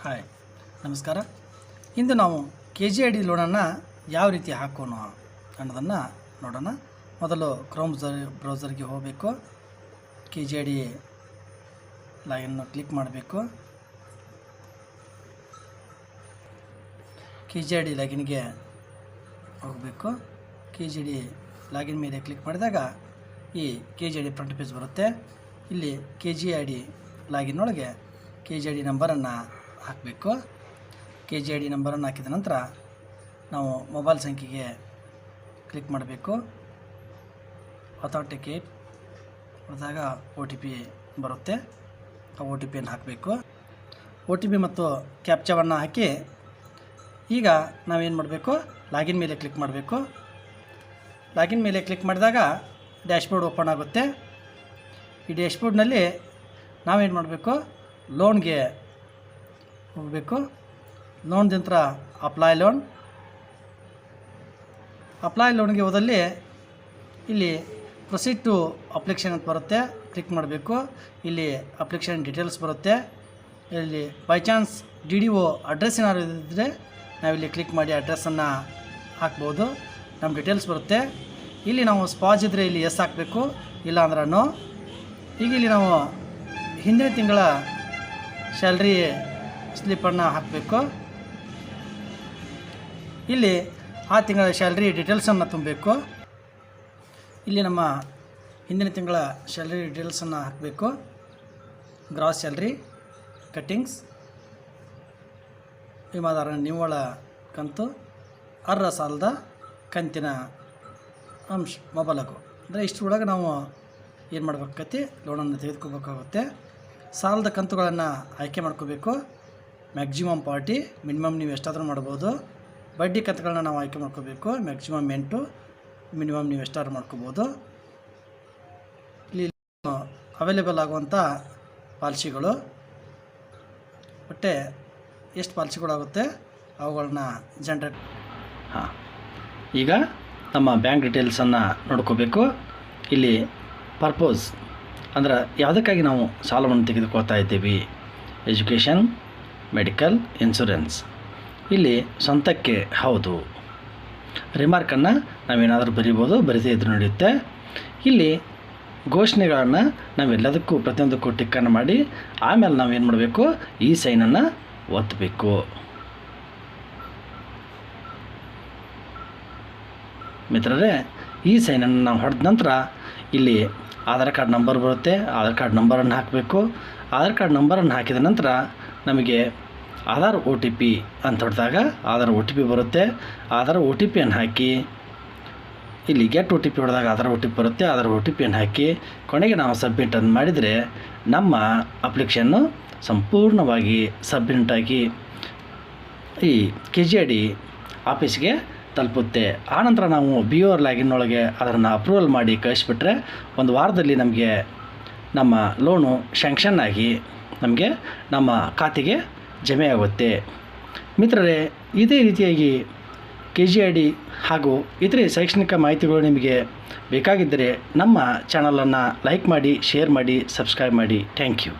Hi, ನಮಸ್ಕಾರ. ಇಂದು ನಾವು KGID ಲೋನನ್ನು ಯಾವ ರೀತಿ ಹಾಕೋಣ ಅನ್ನೋದನ್ನು ನೋಡೋಣ. ಮೊದಲು ಕ್ರೋಮ್ ಬ್ರೌಸರ್ಗೆ ಹೋಗಬೇಕು. KGID ಲಾಗಿನ್ನು ಕ್ಲಿಕ್ ಮಾಡಬೇಕು. KGID ಲಾಗಿನ್ಗೆ ಹೋಗಬೇಕು. KGID ಲಾಗಿನ್ ಮೇಲೆ ಕ್ಲಿಕ್ ಮಾಡಿದಾಗ ಈ KGID ಫ್ರಂಟ್ ಪೇಜ್ ಬರುತ್ತೆ. ಇಲ್ಲಿ KGID ಲಾಗಿನ್ ಒಳಗೆ KGID ನಂಬರನ್ನು ಹಾಕಬೇಕು. KGID ನಂಬರನ್ನು ಹಾಕಿದ ನಂತರ ನಾವು ಮೊಬೈಲ್ ಸಂಖ್ಯೆಗೆ ಕ್ಲಿಕ್ ಮಾಡಬೇಕು. ಅಥೆಂಟಿಕೇಟ್ ಮಾಡಿದಾಗ OTP ಬರುತ್ತೆ. ಆ OTPಯನ್ನು ಹಾಕಬೇಕು. OTP ಮತ್ತು ಕ್ಯಾಪ್ಚಾವನ್ನು ಹಾಕಿ ಈಗ ನಾವೇನು ಮಾಡಬೇಕು, ಲಾಗಿನ್ ಮೇಲೆ ಕ್ಲಿಕ್ ಮಾಡಬೇಕು. ಲಾಗಿನ್ ಮೇಲೆ ಕ್ಲಿಕ್ ಮಾಡಿದಾಗ ಡ್ಯಾಶ್ಬೋರ್ಡ್ ಓಪನ್ ಆಗುತ್ತೆ. ಈ ಡ್ಯಾಶ್ಬೋರ್ಡ್ನಲ್ಲಿ ನಾವೇನು ಮಾಡಬೇಕು, ಲೋನ್ಗೆ ಹೋಗಬೇಕು. ಲೋನ್ ನಂತರ ಅಪ್ಲೈ ಲೋನ್ಗೆ ಹೋದಲ್ಲಿ ಇಲ್ಲಿ ಪ್ರೊಸೀಡ್ ಟು ಅಪ್ಲಿಕೇಶನ್ ಅಂತ ಬರುತ್ತೆ. ಕ್ಲಿಕ್ ಮಾಡಬೇಕು. ಇಲ್ಲಿ ಅಪ್ಲಿಕೇಶನ್ ಡೀಟೇಲ್ಸ್ ಬರುತ್ತೆ. ಇಲ್ಲಿ ಬೈ ಚಾನ್ಸ್ DDO ಅಡ್ರೆಸ್ ಏನಾದ್ರು ಇದ್ದರೆ ನಾವಿಲ್ಲಿ ಕ್ಲಿಕ್ ಮಾಡಿ ಅಡ್ರೆಸ್ಸನ್ನು ಹಾಕ್ಬೋದು. ನಮ್ಮ ಡೀಟೇಲ್ಸ್ ಬರುತ್ತೆ. ಇಲ್ಲಿ ನಾವು ಸ್ಪಾಜ್ ಇದ್ದರೆ ಇಲ್ಲಿ ಎಸ್ ಹಾಕಬೇಕು, ಇಲ್ಲ ಅಂದ್ರೆ ನೋ. ಈಗ ಇಲ್ಲಿ ನಾವು ಹಿಂದಿನ ತಿಂಗಳ ಸ್ಯಾಲ್ರಿ ಸ್ಲಿಪ್ಪನ್ನು ಹಾಕಬೇಕು. ಇಲ್ಲಿ ಆ ತಿಂಗಳ ಸ್ಯಾಲ್ರಿ ಡೀಟೇಲ್ಸನ್ನು ತುಂಬಬೇಕು. ಇಲ್ಲಿ ನಮ್ಮ ಹಿಂದಿನ ತಿಂಗಳ ಸ್ಯಾಲ್ರಿ ಡೀಟೇಲ್ಸನ್ನು ಹಾಕಬೇಕು. ಗ್ರಾಸ್ ಸ್ಯಾಲ್ರಿ, ಕಟ್ಟಿಂಗ್ಸ್, ವಿಮಾದಾರ ನಿವ್ವಳ ಕಂತು, ಅರ್ಹ ಸಾಲದ ಕಂತಿನ ಅಂಶ ಮೊಬೈಲಗು ಅಂದರೆ ಇಷ್ಟರೊಳಗೆ ನಾವು ಏನು ಮಾಡಬೇಕಾಗತ್ತೆ, ಲೋನನ್ನು ತೆಗೆದುಕೋಬೇಕಾಗುತ್ತೆ. ಸಾಲದ ಕಂತುಗಳನ್ನು ಆಯ್ಕೆ ಮಾಡ್ಕೋಬೇಕು. ಮ್ಯಾಕ್ಸಿಮಮ್ ಪಾರ್ಟಿ, ಮಿನಿಮಮ್ ನೀವು ಎಷ್ಟಾದರೂ ಮಾಡ್ಬೋದು. ಬಡ್ಡಿ ಕಂತುಗಳನ್ನ ನಾವು ಆಯ್ಕೆ ಮಾಡ್ಕೋಬೇಕು. ಮ್ಯಾಕ್ಸಿಮಮ್ 8, ಮಿನಿಮಮ್ ನೀವು ಎಷ್ಟಾದ್ರೂ ಮಾಡ್ಕೋಬೋದು. ಇಲ್ಲಿ ಅವೈಲೇಬಲ್ ಆಗುವಂಥ ಪಾಲಿಸಿಗಳು, ಬಟ್ಟೆ ಎಷ್ಟು ಪಾಲಿಸಿಗಳಾಗುತ್ತೆ ಅವುಗಳನ್ನ ಜನರೇಟ್. ಈಗ ನಮ್ಮ ಬ್ಯಾಂಕ್ ಡೀಟೇಲ್ಸನ್ನು ನೋಡ್ಕೋಬೇಕು. ಇಲ್ಲಿ ಪರ್ಪೋಸ್ ಅಂದ್ರೆ ಯಾವುದಕ್ಕಾಗಿ ನಾವು ಸಾಲವನ್ನು ತೆಗೆದುಕೊಳ್ತಾ ಇದ್ದೀವಿ, ಎಜುಕೇಷನ್, ಮೆಡಿಕಲ್, ಇನ್ಶೂರೆನ್ಸ್. ಇಲ್ಲಿ ಸ್ವಂತಕ್ಕೆ ಹೌದು. ರಿಮಾರ್ಕನ್ನು ನಾವೇನಾದರೂ ಬರಿಬೋದು, ಬರಿದೇ ಇದ್ರೂ ನಡೆಯುತ್ತೆ. ಇಲ್ಲಿ ಘೋಷಣೆಗಳನ್ನು ನಾವೆಲ್ಲದಕ್ಕೂ ಪ್ರತಿಯೊಂದಕ್ಕೂ ಟಿಕ್ಕನ್ನು ಮಾಡಿ ಆಮೇಲೆ ನಾವೇನು ಮಾಡಬೇಕು, ಈ ಸೈನನ್ನು ಒತ್ತಬೇಕು. ಮಿತ್ರರೇ, ಈ ಸೈನನ್ನು ನಾವು ಹೊಡೆದ ನಂತರ ಇಲ್ಲಿ ಆಧಾರ್ ಕಾರ್ಡ್ ನಂಬರ್ ಬರುತ್ತೆ. ಆಧಾರ್ ಕಾರ್ಡ್ ನಂಬರನ್ನು ಹಾಕಬೇಕು. ಆಧಾರ್ ಕಾರ್ಡ್ ನಂಬರನ್ನು ಹಾಕಿದ ನಂತರ ನಮಗೆ ಆಧಾರ್ OTP ಅಂತ ಹೊಡೆದಾಗ ಆಧಾರ್ OTP ಬರುತ್ತೆ. ಆಧಾರ್ OTPಯನ್ನು ಹಾಕಿ ಇಲ್ಲಿ ಗೆಟ್ OTP ಹೊಡೆದಾಗ ಆಧಾರ್ OTP ಬರುತ್ತೆ. ಆಧಾರ್ OTPಯನ್ನು ಹಾಕಿ ಕೊನೆಗೆ ನಾವು ಸಬ್ಮಿಟ್ ಅಂತ ಮಾಡಿದರೆ ನಮ್ಮ ಅಪ್ಲಿಕೇಶನ್ನು ಸಂಪೂರ್ಣವಾಗಿ ಸಬ್ಮಿಟಾಗಿ ಈ KGID ಆಫೀಸ್ಗೆ ತಲುಪುತ್ತೆ. ಆನಂತರ ನಾವು BOR ಲಾಗಿನ್ ಒಳಗೆ ಅದನ್ನು ಅಪ್ರೂವಲ್ ಮಾಡಿ ಕಳಿಸ್ಬಿಟ್ರೆ 1 ವಾರದಲ್ಲಿ ನಮಗೆ ನಮ್ಮ ಲೋನು ಶ್ಯಾಂಕ್ಷನ್ ಆಗಿ ನಮಗೆ ನಮ್ಮ ಖಾತೆಗೆ ಜಮೆ ಆಗುತ್ತೆ. ಮಿತ್ರರೇ, ಇದೇ ರೀತಿಯಾಗಿ KGID ಹಾಗೂ ಇತರೆ ಶೈಕ್ಷಣಿಕ ಮಾಹಿತಿಗಳು ನಿಮಗೆ ಬೇಕಾಗಿದ್ದರೆ ನಮ್ಮ ಚಾನಲನ್ನು ಲೈಕ್ ಮಾಡಿ, ಶೇರ್ ಮಾಡಿ, ಸಬ್ಸ್ಕ್ರೈಬ್ ಮಾಡಿ. Thank you.